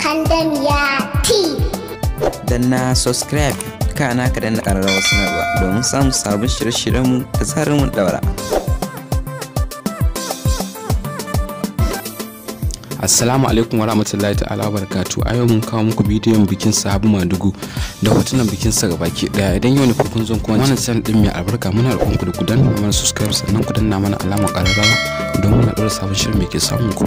Handamiya TV. Danna subscribe kana ka danna ƙararrawar sanarwa domin samun sabon shirye-shiryenmu da zarar mun daura. Assalamu alaikum warahmatullahi ta'ala wabarakatuh. A yau mun kawo muku bidiyon bikin Sahabu Madugu da hotunan bikin sa gabaki daya. Idan yau ne farkon zon kuma wannan channel din mai albarka, muna roƙon ku da ku danna mana subscribe sannan ku danna mana alamar ƙararrawa don muna ɗora sabon shirin mai ke samun ku.